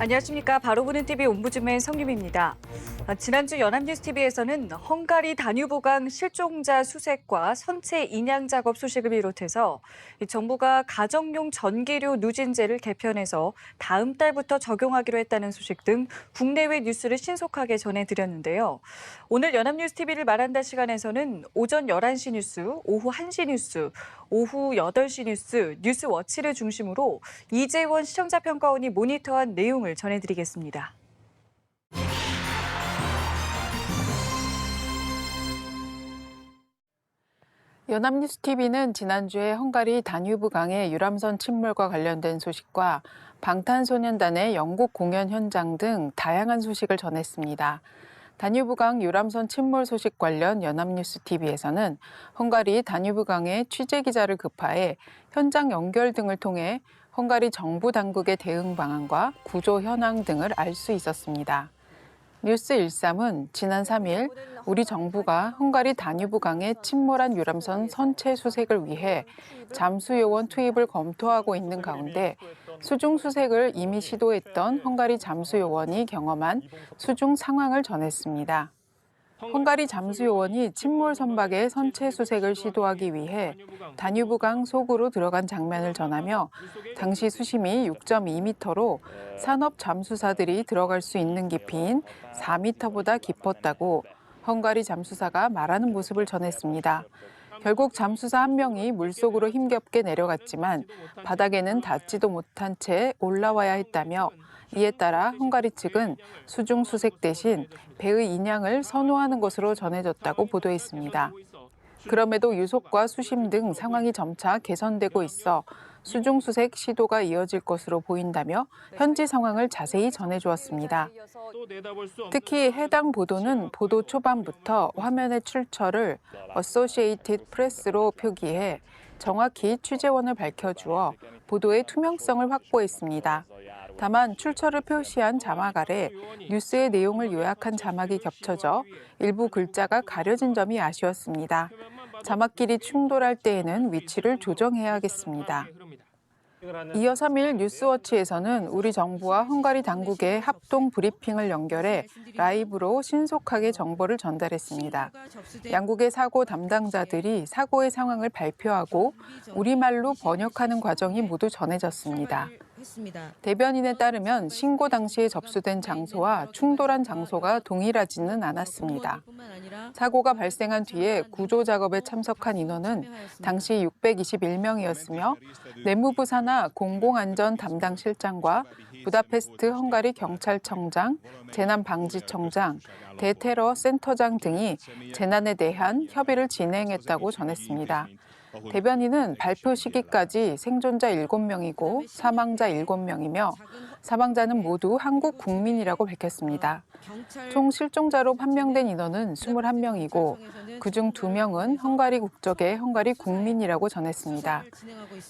안녕하십니까. 바로 보는 TV 옴부즈맨 성유미입니다. 지난주 연합뉴스TV에서는 헝가리 다뉴브강 실종자 수색과 선체 인양 작업 소식을 비롯해서 정부가 가정용 전기료 누진제를 개편해서 다음 달부터 적용하기로 했다는 소식 등 국내외 뉴스를 신속하게 전해드렸는데요. 오늘 연합뉴스TV를 말한다 시간에서는 오전 11시 뉴스, 오후 1시 뉴스, 오후 8시 뉴스, 뉴스워치를 중심으로 이재원 시청자평가원이 모니터한 내용을 전해드리겠습니다. 연합뉴스TV는 지난주에 헝가리 다뉴브강의 유람선 침몰과 관련된 소식과 방탄소년단의 영국 공연 현장 등 다양한 소식을 전했습니다. 다뉴브강 유람선 침몰 소식 관련 연합뉴스TV에서는 헝가리 다뉴브강의 취재기자를 급파해 현장 연결 등을 통해 헝가리 정부 당국의 대응 방안과 구조 현황 등을 알 수 있었습니다. 뉴스 13은 지난 3일 우리 정부가 헝가리 다뉴브강에 침몰한 유람선 선체 수색을 위해 잠수요원 투입을 검토하고 있는 가운데 수중 수색을 이미 시도했던 헝가리 잠수요원이 경험한 수중 상황을 전했습니다. 헝가리 잠수요원이 침몰 선박의 선체 수색을 시도하기 위해 다뉴브강 속으로 들어간 장면을 전하며 당시 수심이 6.2m로 산업 잠수사들이 들어갈 수 있는 깊이인 4m보다 깊었다고 헝가리 잠수사가 말하는 모습을 전했습니다. 결국 잠수사 한 명이 물속으로 힘겹게 내려갔지만 바닥에는 닿지도 못한 채 올라와야 했다며 이에 따라 헝가리 측은 수중 수색 대신 배의 인양을 선호하는 것으로 전해졌다고 보도했습니다. 그럼에도 유속과 수심 등 상황이 점차 개선되고 있어 수중 수색 시도가 이어질 것으로 보인다며 현지 상황을 자세히 전해주었습니다. 특히 해당 보도는 보도 초반부터 화면의 출처를 어소시에이티드 프레스로 표기해 정확히 취재원을 밝혀주어 보도의 투명성을 확보했습니다. 다만 출처를 표시한 자막 아래 뉴스의 내용을 요약한 자막이 겹쳐져 일부 글자가 가려진 점이 아쉬웠습니다. 자막끼리 충돌할 때에는 위치를 조정해야 하겠습니다. 이어 3일 뉴스워치에서는 우리 정부와 헝가리 당국의 합동 브리핑을 연결해 라이브로 신속하게 정보를 전달했습니다. 양국의 사고 담당자들이 사고의 상황을 발표하고 우리말로 번역하는 과정이 모두 전해졌습니다. 대변인에 따르면 신고 당시에 접수된 장소와 충돌한 장소가 동일하지는 않았습니다. 사고가 발생한 뒤에 구조 작업에 참석한 인원은 당시 621명이었으며 내무부 산하 공공안전 담당 실장과 부다페스트 헝가리 경찰청장, 재난방지청장, 대테러 센터장 등이 재난에 대한 협의를 진행했다고 전했습니다. 대변인은 발표 시기까지 생존자 7명이고 사망자 7명이며 사망자는 모두 한국 국민이라고 밝혔습니다. 총 실종자로 판명된 인원은 21명이고 그중 2명은 헝가리 국적의 헝가리 국민이라고 전했습니다.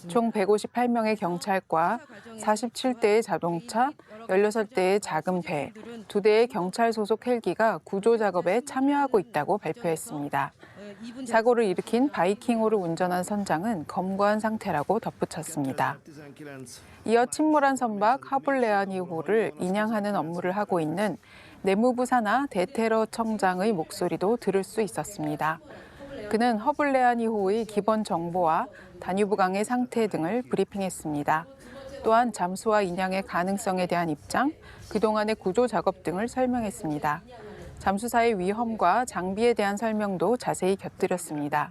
총 158명의 경찰과 47대의 자동차, 16대의 작은 배, 2대의 경찰 소속 헬기가 구조 작업에 참여하고 있다고 발표했습니다. 사고를 일으킨 바이킹호를 운전한 선장은 검거한 상태라고 덧붙였습니다. 이어 침몰한 선박 하블레아니호를 인양하는 업무를 하고 있는 내무부 산하 대테러 청장의 목소리도 들을 수 있었습니다. 그는 허블레아니호의 기본 정보와 다뉴브강의 상태 등을 브리핑했습니다. 또한 잠수와 인양의 가능성에 대한 입장, 그동안의 구조 작업 등을 설명했습니다. 잠수사의 위험과 장비에 대한 설명도 자세히 곁들였습니다.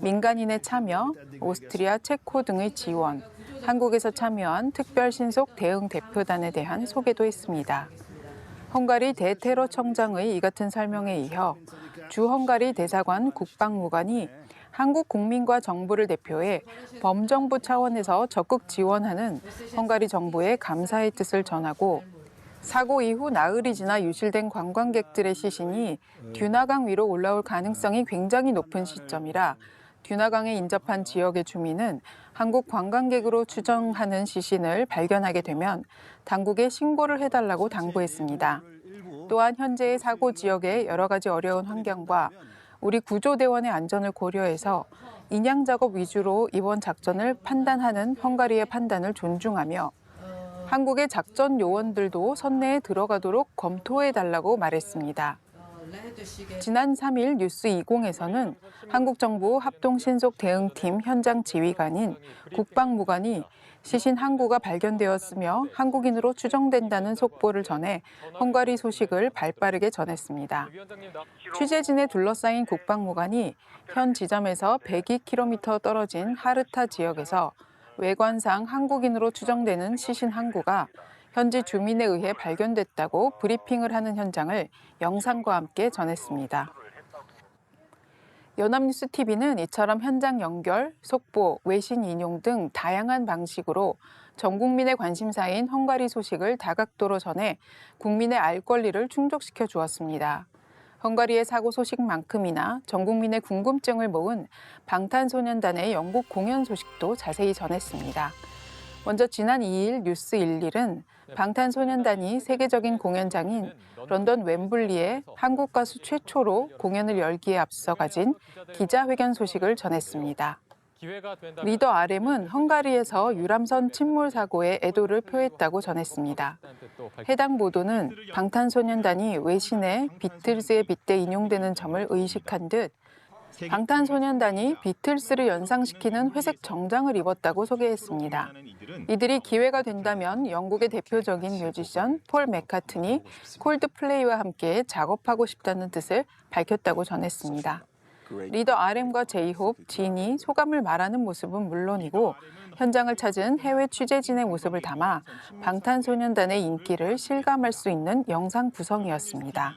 민간인의 참여, 오스트리아, 체코 등의 지원, 한국에서 참여한 특별신속 대응 대표단에 대한 소개도 했습니다. 헝가리 대테러 청장의 이 같은 설명에 이어 주 헝가리 대사관 국방무관이 한국 국민과 정부를 대표해 범정부 차원에서 적극 지원하는 헝가리 정부에 감사의 뜻을 전하고 사고 이후 나흘이 지나 유실된 관광객들의 시신이 듀나강 위로 올라올 가능성이 굉장히 높은 시점이라 듀나강에 인접한 지역의 주민은 한국 관광객으로 추정하는 시신을 발견하게 되면 당국에 신고를 해달라고 당부했습니다. 또한 현재의 사고 지역의 여러 가지 어려운 환경과 우리 구조대원의 안전을 고려해서 인양 작업 위주로 이번 작전을 판단하는 헝가리의 판단을 존중하며 한국의 작전 요원들도 선내에 들어가도록 검토해달라고 말했습니다. 지난 3일 뉴스 20에서는 한국 정부 합동신속 대응팀 현장 지휘관인 국방무관이 시신 항구가 발견되었으며 한국인으로 추정된다는 속보를 전해 헝가리 소식을 발빠르게 전했습니다. 취재진에 둘러싸인 국방무관이 현 지점에서 102km 떨어진 하르타 지역에서 외관상 한국인으로 추정되는 시신 항구가 현지 주민에 의해 발견됐다고 브리핑을 하는 현장을 영상과 함께 전했습니다. 연합뉴스TV는 이처럼 현장 연결, 속보, 외신 인용 등 다양한 방식으로 전 국민의 관심사인 헝가리 소식을 다각도로 전해 국민의 알 권리를 충족시켜 주었습니다. 헝가리의 사고 소식만큼이나 전 국민의 궁금증을 모은 방탄소년단의 영국 공연 소식도 자세히 전했습니다. 먼저 지난 2일 뉴스 11은 방탄소년단이 세계적인 공연장인 런던 웸블리에 한국 가수 최초로 공연을 열기에 앞서 가진 기자회견 소식을 전했습니다. 리더 RM은 헝가리에서 유람선 침몰 사고에 애도를 표했다고 전했습니다. 해당 보도는 방탄소년단이 외신에 비틀즈에 빗대 인용되는 점을 의식한 듯 방탄소년단이 비틀스를 연상시키는 회색 정장을 입었다고 소개했습니다. 이들이 기회가 된다면 영국의 대표적인 뮤지션 폴 맥카트니, 콜드플레이와 함께 작업하고 싶다는 뜻을 밝혔다고 전했습니다. 리더 RM과 제이홉, 진이 소감을 말하는 모습은 물론이고 현장을 찾은 해외 취재진의 모습을 담아 방탄소년단의 인기를 실감할 수 있는 영상 구성이었습니다.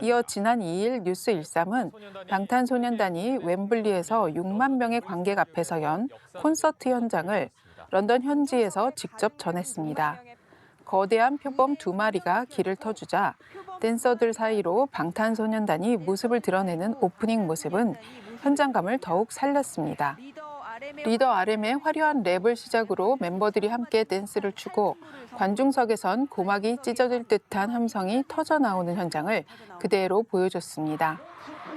이어 지난 2일 뉴스 13은 방탄소년단이 웸블리에서 6만 명의 관객 앞에서 연 콘서트 현장을 런던 현지에서 직접 전했습니다. 거대한 표범 2마리가 길을 터주자 댄서들 사이로 방탄소년단이 모습을 드러내는 오프닝 모습은 현장감을 더욱 살렸습니다. 리더 RM의 화려한 랩을 시작으로 멤버들이 함께 댄스를 추고 관중석에선 고막이 찢어질 듯한 함성이 터져 나오는 현장을 그대로 보여줬습니다.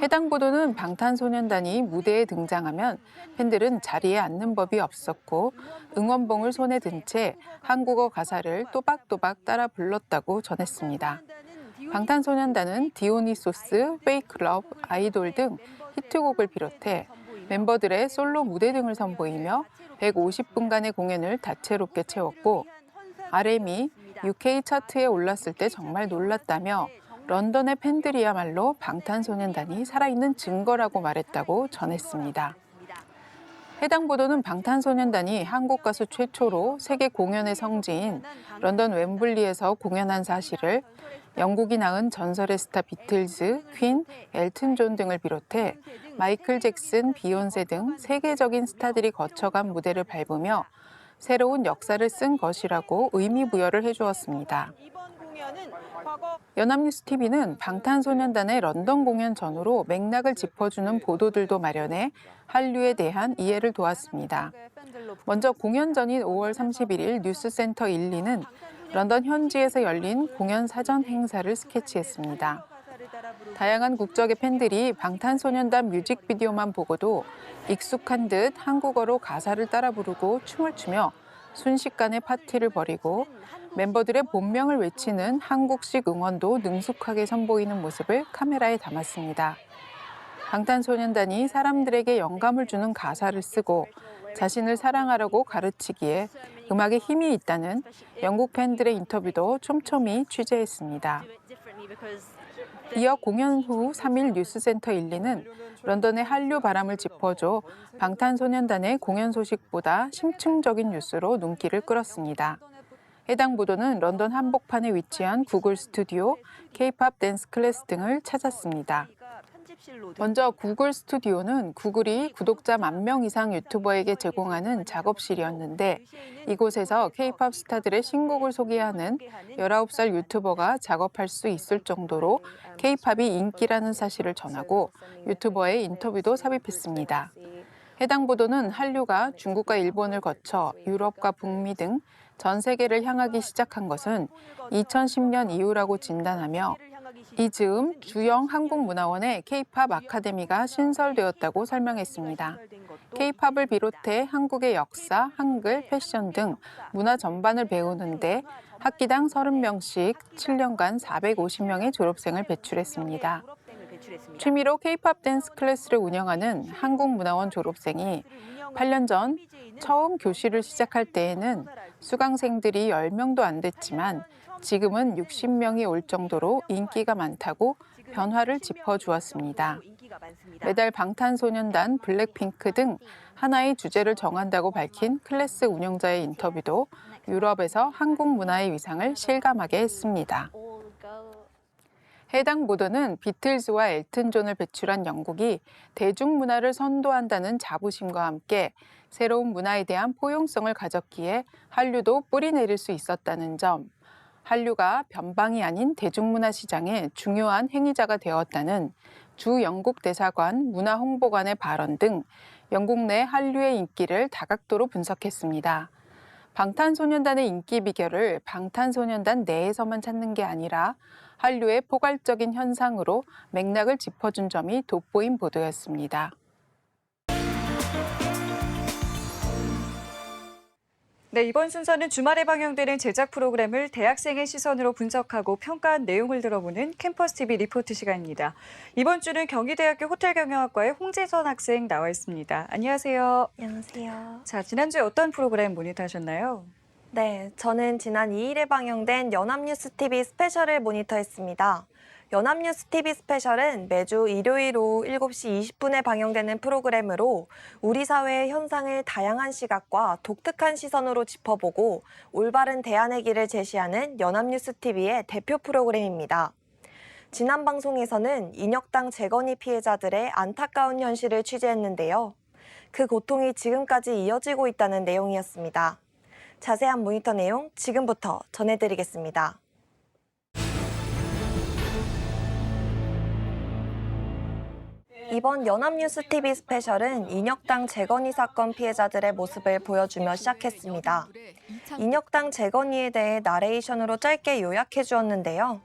해당 보도는 방탄소년단이 무대에 등장하면 팬들은 자리에 앉는 법이 없었고 응원봉을 손에 든 채 한국어 가사를 또박또박 따라 불렀다고 전했습니다. 방탄소년단은 디오니소스, 페이크 러브, 아이돌 등 히트곡을 비롯해 멤버들의 솔로 무대 등을 선보이며 150분간의 공연을 다채롭게 채웠고 RM이 UK 차트에 올랐을 때 정말 놀랐다며 런던의 팬들이야말로 방탄소년단이 살아있는 증거라고 말했다고 전했습니다. 해당 보도는 방탄소년단이 한국 가수 최초로 세계 공연의 성지인 런던 웸블리에서 공연한 사실을 영국이 낳은 전설의 스타 비틀즈, 퀸, 엘튼 존 등을 비롯해 마이클 잭슨, 비욘세 등 세계적인 스타들이 거쳐간 무대를 밟으며 새로운 역사를 쓴 것이라고 의미부여를 해주었습니다. 연합뉴스TV는 방탄소년단의 런던 공연 전후로 맥락을 짚어주는 보도들도 마련해 한류에 대한 이해를 도왔습니다. 먼저 공연 전인 5월 31일 뉴스센터 1, 2는 런던 현지에서 열린 공연 사전 행사를 스케치했습니다. 다양한 국적의 팬들이 방탄소년단 뮤직비디오만 보고도 익숙한 듯 한국어로 가사를 따라 부르고 춤을 추며 순식간에 파티를 벌이고 멤버들의 본명을 외치는 한국식 응원도 능숙하게 선보이는 모습을 카메라에 담았습니다. 방탄소년단이 사람들에게 영감을 주는 가사를 쓰고 자신을 사랑하라고 가르치기에 음악에 힘이 있다는 영국 팬들의 인터뷰도 촘촘히 취재했습니다. 이어 공연 후 3일 뉴스센터 1, 2는 런던의 한류 바람을 짚어줘 방탄소년단의 공연 소식보다 심층적인 뉴스로 눈길을 끌었습니다. 해당 보도는 런던 한복판에 위치한 구글 스튜디오, K-팝 댄스 클래스 등을 찾았습니다. 먼저 구글 스튜디오는 구글이 구독자 10,000명 이상 유튜버에게 제공하는 작업실이었는데 이곳에서 K-팝 스타들의 신곡을 소개하는 19살 유튜버가 작업할 수 있을 정도로 K-팝이 인기라는 사실을 전하고 유튜버의 인터뷰도 삽입했습니다. 해당 보도는 한류가 중국과 일본을 거쳐 유럽과 북미 등 전 세계를 향하기 시작한 것은 2010년 이후라고 진단하며 이 즈음 주영 한국문화원의 K-팝 아카데미가 신설되었다고 설명했습니다. K-팝을 비롯해 한국의 역사, 한글, 패션 등 문화 전반을 배우는데 학기당 30명씩 7년간 450명의 졸업생을 배출했습니다. 취미로 K-팝 댄스 클래스를 운영하는 한국문화원 졸업생이 8년 전 처음 교실을 시작할 때에는 수강생들이 10명도 안 됐지만 지금은 60명이 올 정도로 인기가 많다고 변화를 짚어주었습니다. 매달 방탄소년단, 블랙핑크 등 하나의 주제를 정한다고 밝힌 클래스 운영자의 인터뷰도 유럽에서 한국 문화의 위상을 실감하게 했습니다. 해당 보도는 비틀즈와 엘튼 존을 배출한 영국이 대중문화를 선도한다는 자부심과 함께 새로운 문화에 대한 포용성을 가졌기에 한류도 뿌리 내릴 수 있었다는 점, 한류가 변방이 아닌 대중문화 시장의 중요한 행위자가 되었다는 주 영국 대사관 문화홍보관의 발언 등 영국 내 한류의 인기를 다각도로 분석했습니다. 방탄소년단의 인기 비결을 방탄소년단 내에서만 찾는 게 아니라 한류의 포괄적인 현상으로 맥락을 짚어준 점이 돋보인 보도였습니다. 네, 이번 순서는 주말에 방영되는 제작 프로그램을 대학생의 시선으로 분석하고 평가한 내용을 들어보는 캠퍼스 TV 리포트 시간입니다. 이번 주는 경희대학교 호텔경영학과의 홍재선 학생 나와 있습니다. 안녕하세요. 안녕하세요. 자, 지난주에 어떤 프로그램 모니터하셨나요? 네, 저는 지난 2일에 방영된 연합뉴스TV 스페셜을 모니터했습니다. 연합뉴스TV 스페셜은 매주 일요일 오후 7시 20분에 방영되는 프로그램으로 우리 사회의 현상을 다양한 시각과 독특한 시선으로 짚어보고 올바른 대안의 길을 제시하는 연합뉴스TV의 대표 프로그램입니다. 지난 방송에서는 인혁당 재건이 피해자들의 안타까운 현실을 취재했는데요. 그 고통이 지금까지 이어지고 있다는 내용이었습니다. 자세한 모니터 내용 지금부터 전해드리겠습니다. 이번 연합뉴스TV 스페셜은 인혁당 재건이 사건 피해자들의 모습을 보여주며 시작했습니다. 인혁당 재건이에 대해 나레이션으로 짧게 요약해 주었는데요.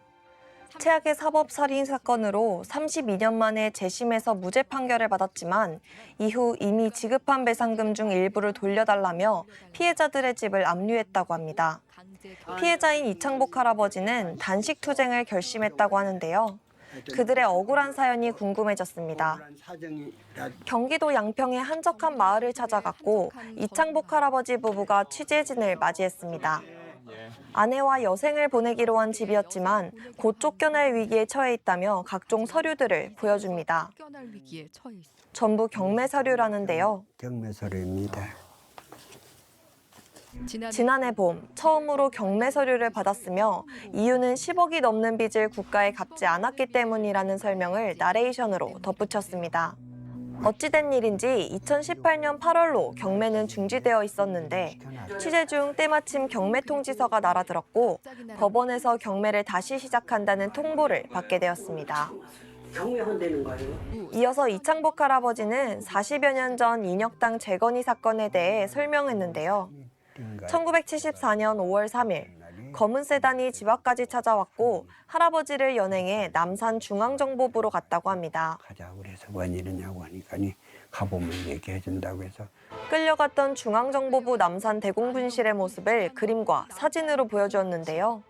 최악의 사법살인 사건으로 32년 만에 재심에서 무죄 판결을 받았지만 이후 이미 지급한 배상금 중 일부를 돌려달라며 피해자들의 집을 압류했다고 합니다. 피해자인 이창복 할아버지는 단식투쟁을 결심했다고 하는데요. 그들의 억울한 사연이 궁금해졌습니다. 경기도 양평의 한적한 마을을 찾아갔고 이창복 할아버지 부부가 취재진을 맞이했습니다. 아내와 여생을 보내기로 한 집이었지만 곧 쫓겨날 위기에 처해 있다며 각종 서류들을 보여줍니다. 전부 경매 서류라는데요. 경매 서류입니다. 지난해 봄 처음으로 경매 서류를 받았으며 이유는 10억이 넘는 빚을 국가에 갚지 않았기 때문이라는 설명을 나레이션으로 덧붙였습니다. 어찌된 일인지 2018년 8월로 경매는 중지되어 있었는데 취재 중 때마침 경매 통지서가 날아들었고 법원에서 경매를 다시 시작한다는 통보를 받게 되었습니다. 경매한다는 거예요. 이어서 이창복 할아버지는 40여 년 전 인혁당 재건이 사건에 대해 설명했는데요. 1974년 5월 3일 검은 세단이 집 앞까지 찾아왔고 할아버지를 연행해 남산 중앙정보부로 갔다고 합니다. 가자 그래서 뭔 일이냐고 하니까 가보면 얘기해 준다고 해서 끌려갔던 중앙정보부 남산 대공분실의 모습을 그림과 사진으로 보여주었는데요.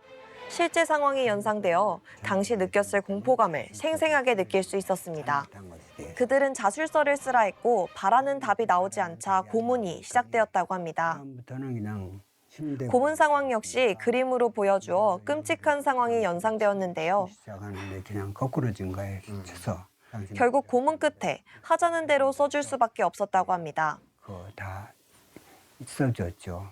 실제 상황이 연상되어 당시 느꼈을 공포감을 생생하게 느낄 수 있었습니다. 그들은 자술서를 쓰라 했고 바라는 답이 나오지 않자 고문이 시작되었다고 합니다. 다음부터는 그냥 힘들고 고문 상황 역시 그림으로 보여주어 끔찍한 상황이 연상되었는데요. 시작하는데 그냥 거꾸로진 거예요. 쳐서 결국 고문 끝에 하자는 대로 써줄 수밖에 없었다고 합니다. 그거 다 써줬죠.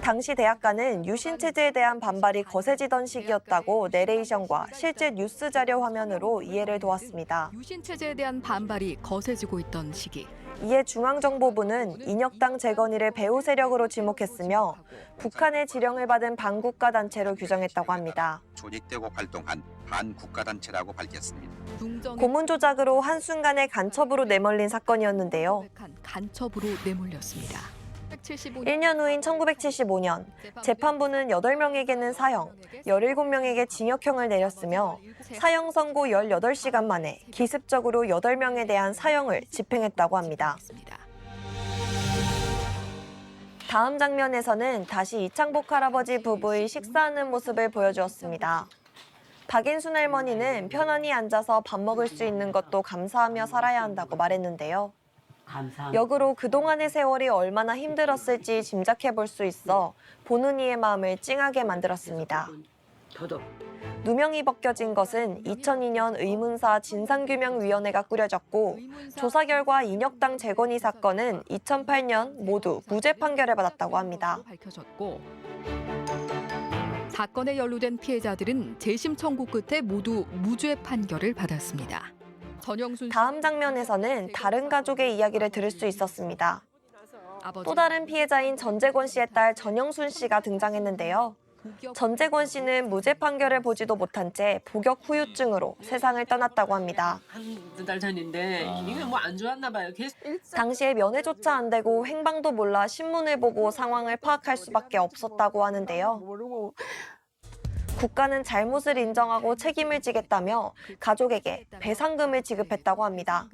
당시 대학가는 유신 체제에 대한 반발이 거세지던 시기였다고 내레이션과 실제 뉴스 자료 화면으로 이해를 도왔습니다. 유신 체제에 대한 반발이 거세지고 있던 시기. 이에 중앙정보부는 인혁당 재건이를 배후 세력으로 지목했으며 북한의 지령을 받은 반국가 단체로 규정했다고 합니다. 조직되고 활동한 반국가단체라고 밝혔습니다. 고문 조작으로 한순간에 간첩으로 내몰린 사건이었는데요. 간첩으로 내몰렸습니다. 1년 후인 1975년 재판부는 8명에게는 사형, 17명에게 징역형을 내렸으며 사형 선고 18시간 만에 기습적으로 8명에 대한 사형을 집행했다고 합니다. 다음 장면에서는 다시 이창복 할아버지 부부의 식사하는 모습을 보여주었습니다. 박인순 할머니는 편안히 앉아서 밥 먹을 수 있는 것도 감사하며 살아야 한다고 말했는데요. 역으로 그동안의 세월이 얼마나 힘들었을지 짐작해 볼 수 있어 보는 이의 마음을 찡하게 만들었습니다. 누명이 벗겨진 것은 2002년 의문사 진상규명위원회가 꾸려졌고 조사 결과 인혁당 재건이 사건은 2008년 모두 무죄 판결을 받았다고 합니다. 사건에 연루된 피해자들은 재심 청구 끝에 모두 무죄 판결을 받았습니다. 다음 장면에서는 다른 가족의 이야기를 들을 수 있었습니다. 또 다른 피해자인 전재권 씨의 딸 전영순 씨가 등장했는데요. 전재권 씨는 무죄 판결을 보지도 못한 채 복역 후유증으로 세상을 떠났다고 합니다. 한두 달 전인데 이게 뭐 안 좋았나 봐요. 당시에 면회조차 안 되고 행방도 몰라 신문을 보고 상황을 파악할 수밖에 없었다고 하는데요. 국가는 잘못을 인정하고 책임을 지겠다며 가족에게 배상금을 지급했다고 합니다.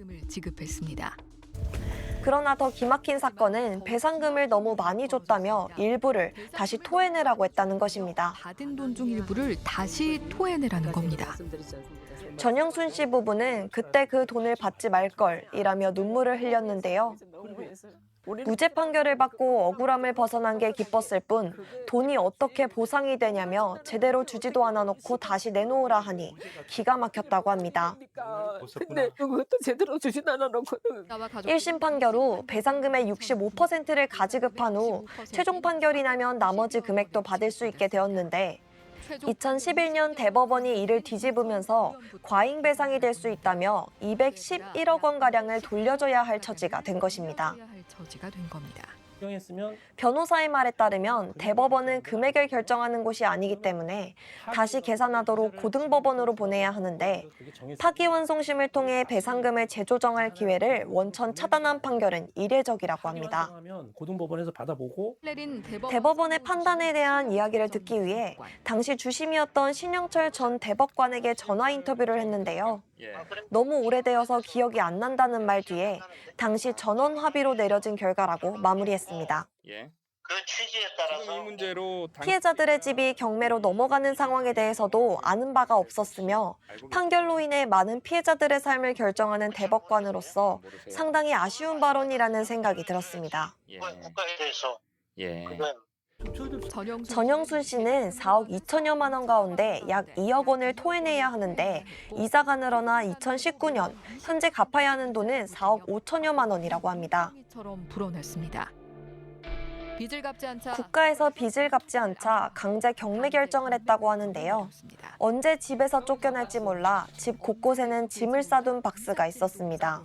그러나 더 기막힌 사건은 배상금을 너무 많이 줬다며 일부를 다시 토해내라고 했다는 것입니다. 받은 돈 중 일부를 다시 토해내라는 겁니다. 전영순 씨 부부는 그때 그 돈을 받지 말걸이라며 눈물을 흘렸는데요. 무죄 판결을 받고 억울함을 벗어난 게 기뻤을 뿐 돈이 어떻게 보상이 되냐며 제대로 주지도 않아 놓고 다시 내놓으라 하니 기가 막혔다고 합니다. 근데 그것도 제대로 주지도 않아 놓고 1심 판결 후 배상금의 65%를 가지급한 후 최종 판결이 나면 나머지 금액도 받을 수 있게 되었는데 2011년 대법원이 이를 뒤집으면서 과잉 배상이 될 수 있다며 211억 원가량을 돌려줘야 할 처지가 된 것입니다. 변호사의 말에 따르면 대법원은 금액을 결정하는 곳이 아니기 때문에 다시 계산하도록 고등법원으로 보내야 하는데 파기환송심을 통해 배상금을 재조정할 기회를 원천 차단한 판결은 이례적이라고 합니다. 고등법원에서 받아보고 대법원의 판단에 대한 이야기를 듣기 위해 당시 주심이었던 신영철 전 대법관에게 전화 인터뷰를 했는데요. 너무 오래되어서 기억이 안 난다는 말 뒤에 당시 전원 합의로 내려진 결과라고 마무리했습니다. 그 취지에 따라서 피해자들의 집이 경매로 넘어가는 상황에 대해서도 아는 바가 없었으며 판결로 인해 많은 피해자들의 삶을 결정하는 대법관으로서 상당히 아쉬운 발언이라는 생각이 들었습니다. 국가에 대해서 그건 전영순 씨는 4억 2천여만 원 가운데 약 2억 원을 토해내야 하는데 이자가 늘어나 2019년 현재 갚아야 하는 돈은 4억 5천여만 원이라고 합니다. 국가에서 빚을 갚지 않자 강제 경매 결정을 했다고 하는데요. 언제 집에서 쫓겨날지 몰라 집 곳곳에는 짐을 싸둔 박스가 있었습니다.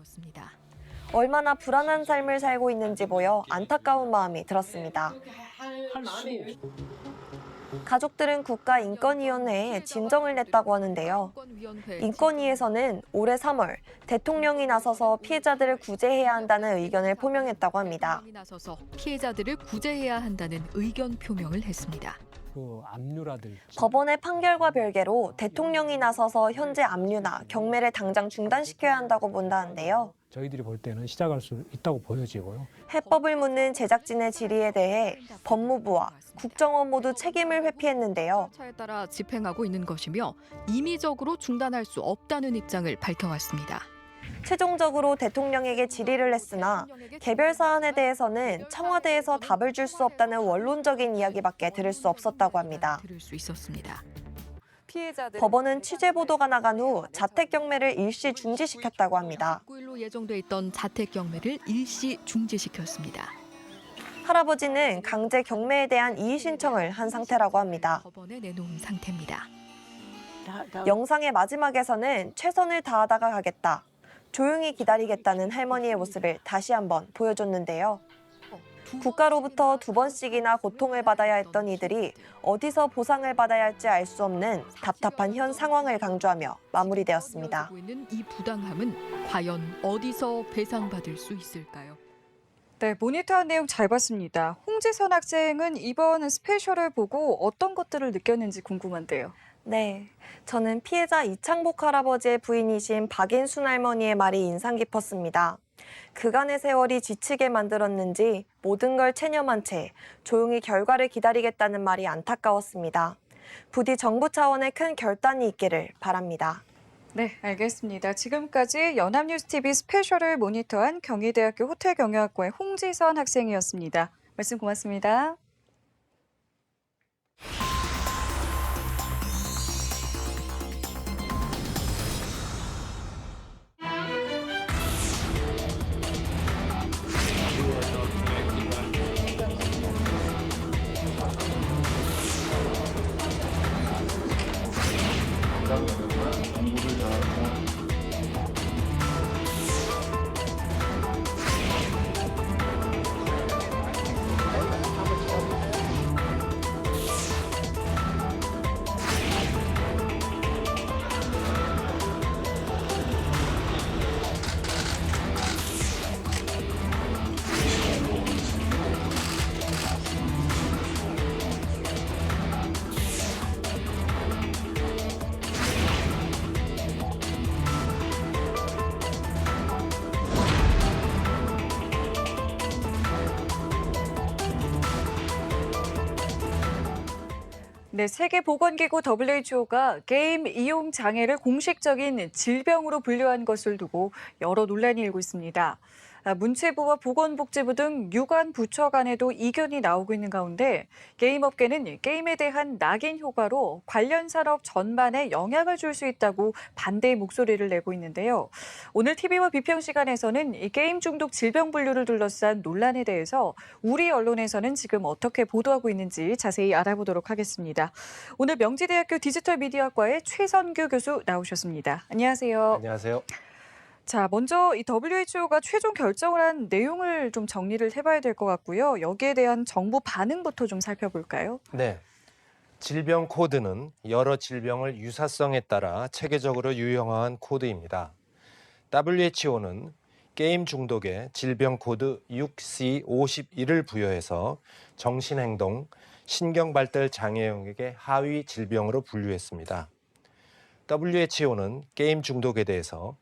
얼마나 불안한 삶을 살고 있는지 보여 안타까운 마음이 들었습니다. 가족들은 국가인권위원회에 진정을 냈다고 하는데요. 인권위에서는 올해 3월 대통령이 나서서 피해자들을 구제해야 한다는 의견을 표명했다고 합니다. 피해자들을 구제해야 한다는 의견 표명을 했습니다. 법원의 판결과 별개로 대통령이 나서서 현재 압류나 경매를 당장 중단시켜야 한다고 본다는데요. 저희들이 볼 때는 시작할 수 있다고 보여지고요. 해법을 묻는 제작진의 질의에 대해 법무부와 국정원 모두 책임을 회피했는데요. 절차에 따라 집행하고 있는 것이며 임의적으로 중단할 수 없다는 입장을 밝혀왔습니다. 최종적으로 대통령에게 질의를 했으나 개별 사안에 대해서는 청와대에서 답을 줄 수 없다는 원론적인 이야기밖에 들을 수 없었다고 합니다. 법원은 취재 보도가 나간 후 자택 경매를 일시 중지시켰다고 합니다. 9일로 예정돼 있던 자택 경매를 일시 중지시켰습니다. 할아버지는 강제 경매에 대한 이의 신청을 한 상태라고 합니다. 법원에 내놓은 상태입니다. 영상의 마지막에서는 최선을 다하다가 가겠다, 조용히 기다리겠다는 할머니의 모습을 다시 한번 보여줬는데요. 국가로부터 2번씩이나 고통을 받아야 했던 이들이 어디서 보상을 받아야 할지 알 수 없는 답답한 현 상황을 강조하며 마무리되었습니다. 이 부당함은 과연 어디서 배상받을 수 있을까요? 네, 모니터한 내용 잘 봤습니다. 홍지선 학생은 이번 스페셜을 보고 어떤 것들을 느꼈는지 궁금한데요. 네, 저는 피해자 이창복 할아버지의 부인이신 박인순 할머니의 말이 인상 깊었습니다. 그간의 세월이 지치게 만들었는지 모든 걸 체념한 채 조용히 결과를 기다리겠다는 말이 안타까웠습니다. 부디 정부 차원의 큰 결단이 있기를 바랍니다. 네, 알겠습니다. 지금까지 연합뉴스TV 스페셜을 모니터한 경희대학교 호텔경영학과의 홍지선 학생이었습니다. 말씀 고맙습니다. 네, 세계보건기구 WHO가 게임 이용 장애를 공식적인 질병으로 분류한 것을 두고 여러 논란이 일고 있습니다. 문체부와 보건복지부 등 유관 부처 간에도 이견이 나오고 있는 가운데 게임업계는 게임에 대한 낙인 효과로 관련 산업 전반에 영향을 줄 수 있다고 반대의 목소리를 내고 있는데요. 오늘 TV와 비평 시간에서는 이 게임 중독 질병 분류를 둘러싼 논란에 대해서 우리 언론에서는 지금 어떻게 보도하고 있는지 자세히 알아보도록 하겠습니다. 오늘 명지대학교 디지털미디어학과의 최선규 교수 나오셨습니다. 안녕하세요. 안녕하세요. 자, 먼저 이 WHO가 최종 결정을 한 내용을 좀 정리를 해봐야 될 것 같고요. 여기에 대한 정부 반응부터 좀 살펴볼까요? 네. 질병 코드는 여러 질병을 유사성에 따라 체계적으로 유형화한 코드입니다. WHO는 게임 중독에 질병 코드 6C51을 부여해서 정신행동, 신경발달 장애 영역의 하위 질병으로 분류했습니다. WHO는 게임 중독에 대해서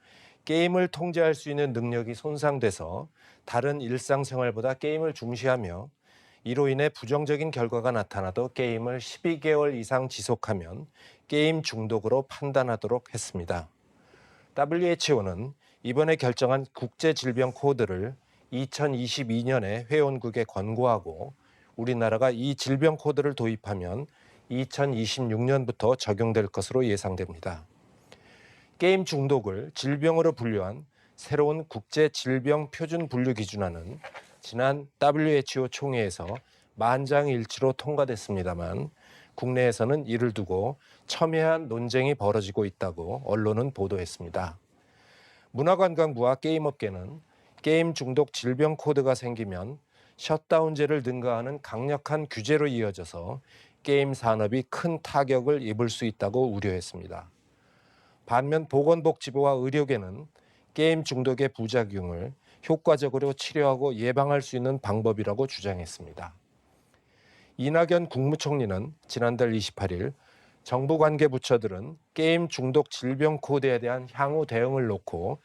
게임을 통제할 수 있는 능력이 손상돼서 다른 일상생활보다 게임을 중시하며 이로 인해 부정적인 결과가 나타나도 게임을 12개월 이상 지속하면 게임 중독으로 판단하도록 했습니다. WHO는 이번에 결정한 국제질병 코드를 2022년에 회원국에 권고하고 우리나라가 이 질병 코드를 도입하면 2026년부터 적용될 것으로 예상됩니다. 게임 중독을 질병으로 분류한 새로운 국제질병표준분류기준안은 지난 WHO 총회에서 만장일치로 통과됐습니다만 국내에서는 이를 두고 첨예한 논쟁이 벌어지고 있다고 언론은 보도했습니다. 문화관광부와 게임업계는 게임 중독 질병 코드가 생기면 셧다운제를 능가하는 강력한 규제로 이어져서 게임 산업이 큰 타격을 입을 수 있다고 우려했습니다. 반면 보건복지부와 의료계는 게임 중독의 부작용을 효과적으로 치료하고 예방할 수 있는 방법이라고 주장했습니다. 이낙연 국무총리는 지난달 28일 정부 관계 부처들은 게임 중독 질병 코드에 대한 향후 대응을 놓고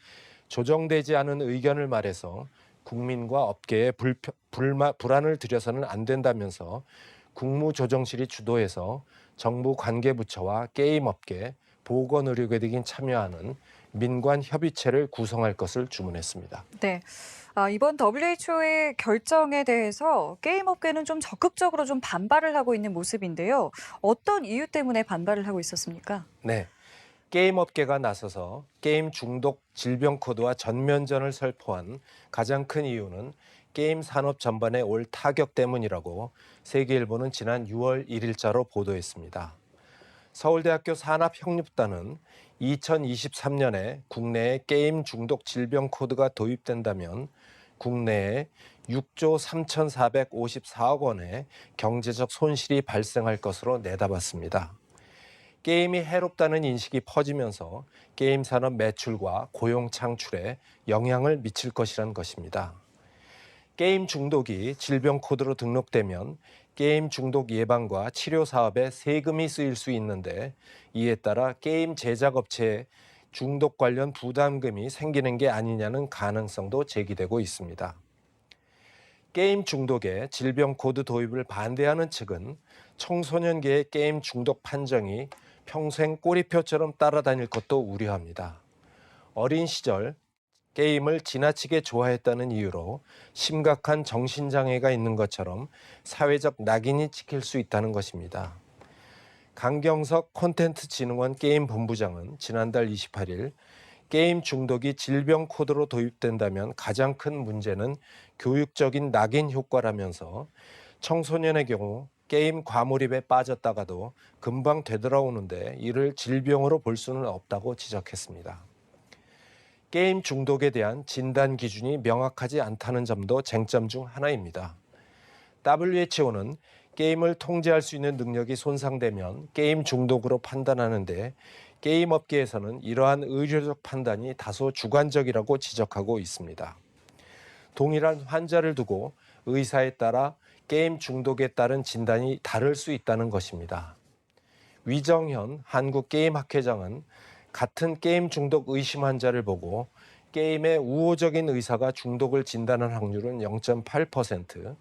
조정되지 않은 의견을 말해서 국민과 업계에 불안을 들여서는 안 된다면서 국무조정실이 주도해서 정부 관계 부처와 게임업계, 보건의료계 등이 참여하는 민관협의체를 구성할 것을 주문했습니다. 네. 이번 WHO의 결정에 대해서 게임업계는 좀 적극적으로 좀 반발을 하고 있는 모습인데요. 어떤 이유 때문에 반발을 하고 있었습니까? 네. 게임업계가 나서서 게임 중독 질병 코드와 전면전을 설포한 가장 큰 이유는 게임 산업 전반에 올 타격 때문이라고 세계일보는 지난 6월 1일자로 보도했습니다. 서울대학교 산업협력단은 2023년에 국내에 게임 중독 질병 코드가 도입된다면 국내에 6조 3,454억 원의 경제적 손실이 발생할 것으로 내다봤습니다. 게임이 해롭다는 인식이 퍼지면서 게임 산업 매출과 고용 창출에 영향을 미칠 것이란 것입니다. 게임 중독이 질병 코드로 등록되면 게임 중독 예방과 치료 사업에 세금이 쓰일 수 있는데 이에 따라 게임 제작 업체에 중독 관련 부담금이 생기는 게 아니냐는 가능성도 제기되고 있습니다. 게임 중독의 질병 코드 도입을 반대하는 측은 청소년기의 게임 중독 판정이 평생 꼬리표처럼 따라다닐 것도 우려합니다. 어린 시절 게임을 지나치게 좋아했다는 이유로 심각한 정신장애가 있는 것처럼 사회적 낙인이 찍힐 수 있다는 것입니다. 강경석 콘텐츠진흥원 게임본부장은 지난달 28일 게임 중독이 질병 코드로 도입된다면 가장 큰 문제는 교육적인 낙인 효과라면서 청소년의 경우 게임 과몰입에 빠졌다가도 금방 되돌아오는데 이를 질병으로 볼 수는 없다고 지적했습니다. 게임 중독에 대한 진단 기준이 명확하지 않다는 점도 쟁점 중 하나입니다. WHO는 게임을 통제할 수 있는 능력이 손상되면 게임 중독으로 판단하는데 게임 업계에서는 이러한 의료적 판단이 다소 주관적이라고 지적하고 있습니다. 동일한 환자를 두고 의사에 따라 게임 중독에 따른 진단이 다를 수 있다는 것입니다. 위정현 한국게임학회장은 같은 게임 중독 의심 환자를 보고 게임의 우호적인 의사가 중독을 진단한 확률은 0.8%,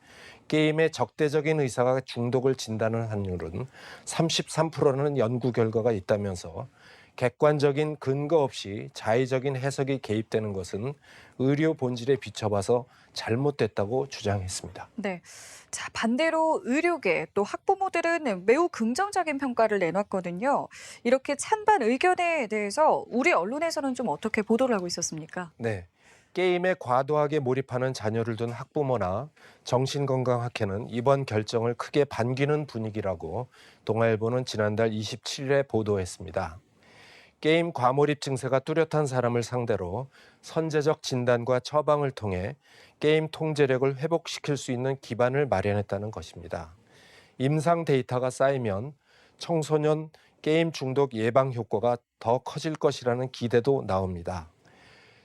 게임의 적대적인 의사가 중독을 진단한 확률은 33%라는 연구 결과가 있다면서 객관적인 근거 없이 자의적인 해석이 개입되는 것은 의료 본질에 비춰봐서 잘못됐다고 주장했습니다. 네. 자, 반대로 의료계 또 학부모들은 매우 긍정적인 평가를 내놨거든요. 이렇게 찬반 의견에 대해서 우리 언론에서는 좀 어떻게 보도를 하고 있었습니까? 네. 게임에 과도하게 몰입하는 자녀를 둔 학부모나 정신건강학회는 이번 결정을 크게 반기는 분위기라고 동아일보는 지난달 27일에 보도했습니다. 게임 과몰입 증세가 뚜렷한 사람을 상대로 선제적 진단과 처방을 통해 게임 통제력을 회복시킬 수 있는 기반을 마련했다는 것입니다. 임상 데이터가 쌓이면 청소년 게임 중독 예방 효과가 더 커질 것이라는 기대도 나옵니다.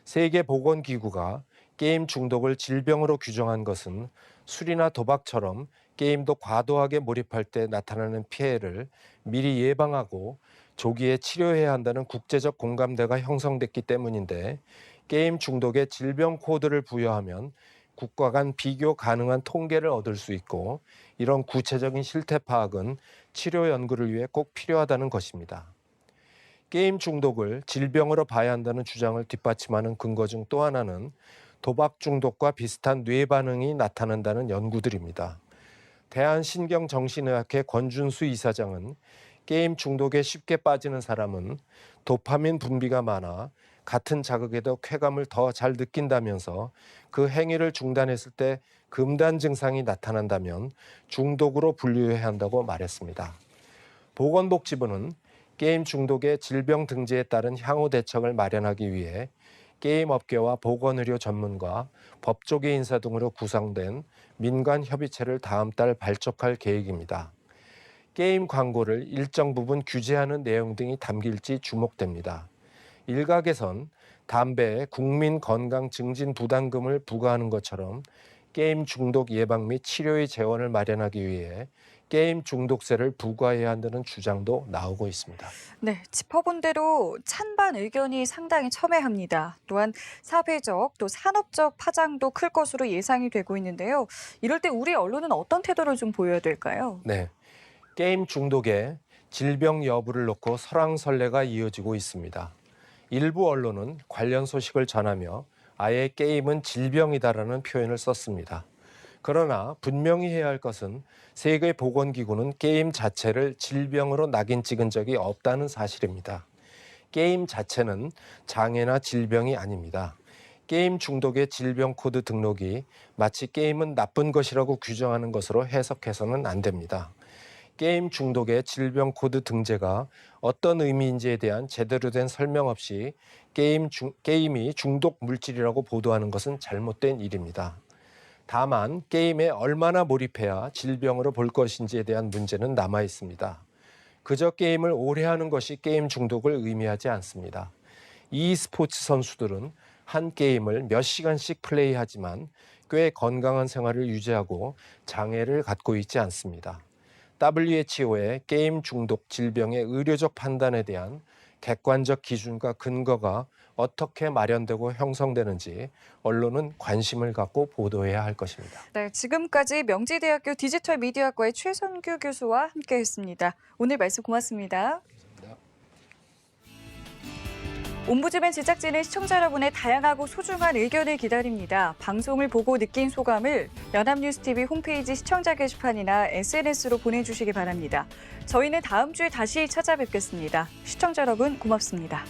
세계보건기구가 게임 중독을 질병으로 규정한 것은 술이나 도박처럼 게임도 과도하게 몰입할 때 나타나는 피해를 미리 예방하고 조기에 치료해야 한다는 국제적 공감대가 형성됐기 때문인데 게임 중독에 질병 코드를 부여하면 국가 간 비교 가능한 통계를 얻을 수 있고 이런 구체적인 실태 파악은 치료 연구를 위해 꼭 필요하다는 것입니다. 게임 중독을 질병으로 봐야 한다는 주장을 뒷받침하는 근거 중 또 하나는 도박 중독과 비슷한 뇌 반응이 나타난다는 연구들입니다. 대한신경정신의학회 권준수 이사장은 게임 중독에 쉽게 빠지는 사람은 도파민 분비가 많아 같은 자극에도 쾌감을 더 잘 느낀다면서 그 행위를 중단했을 때 금단 증상이 나타난다면 중독으로 분류해야 한다고 말했습니다. 보건복지부는 게임 중독의 질병 등재에 따른 향후 대책을 마련하기 위해 게임 업계와 보건의료 전문가, 법조계 인사 등으로 구성된 민간 협의체를 다음 달 발족할 계획입니다. 게임 광고를 일정 부분 규제하는 내용 등이 담길지 주목됩니다. 일각에선 담배에 국민 건강 증진 부담금을 부과하는 것처럼 게임 중독 예방 및 치료의 재원을 마련하기 위해 게임 중독세를 부과해야 한다는 주장도 나오고 있습니다. 네, 짚어본 대로 찬반 의견이 상당히 첨예합니다. 또한 사회적 또 산업적 파장도 클 것으로 예상이 되고 있는데요. 이럴 때 우리 언론은 어떤 태도를 좀 보여야 될까요? 네, 게임 중독의 질병 여부를 놓고 설왕설래가 이어지고 있습니다. 일부 언론은 관련 소식을 전하며 아예 게임은 질병이다라는 표현을 썼습니다. 그러나 분명히 해야 할 것은 세계보건기구는 게임 자체를 질병으로 낙인 찍은 적이 없다는 사실입니다. 게임 자체는 장애나 질병이 아닙니다. 게임 중독의 질병 코드 등록이 마치 게임은 나쁜 것이라고 규정하는 것으로 해석해서는 안 됩니다. 게임 중독의 질병 코드 등재가 어떤 의미인지에 대한 제대로 된 설명 없이 게임이 중독 물질이라고 보도하는 것은 잘못된 일입니다. 다만 게임에 얼마나 몰입해야 질병으로 볼 것인지에 대한 문제는 남아 있습니다. 그저 게임을 오래 하는 것이 게임 중독을 의미하지 않습니다. e스포츠 선수들은 한 게임을 몇 시간씩 플레이하지만 꽤 건강한 생활을 유지하고 장애를 갖고 있지 않습니다. WHO의 게임 중독 질병의 의료적 판단에 대한 객관적 기준과 근거가 어떻게 마련되고 형성되는지 언론은 관심을 갖고 보도해야 할 것입니다. 네, 지금까지 명지대학교 디지털미디어학과의 최선규 교수와 함께했습니다. 오늘 말씀 고맙습니다. 옴부즈맨 제작진은 시청자 여러분의 다양하고 소중한 의견을 기다립니다. 방송을 보고 느낀 소감을 연합뉴스TV 홈페이지 시청자 게시판이나 SNS로 보내주시기 바랍니다. 저희는 다음 주에 다시 찾아뵙겠습니다. 시청자 여러분 고맙습니다.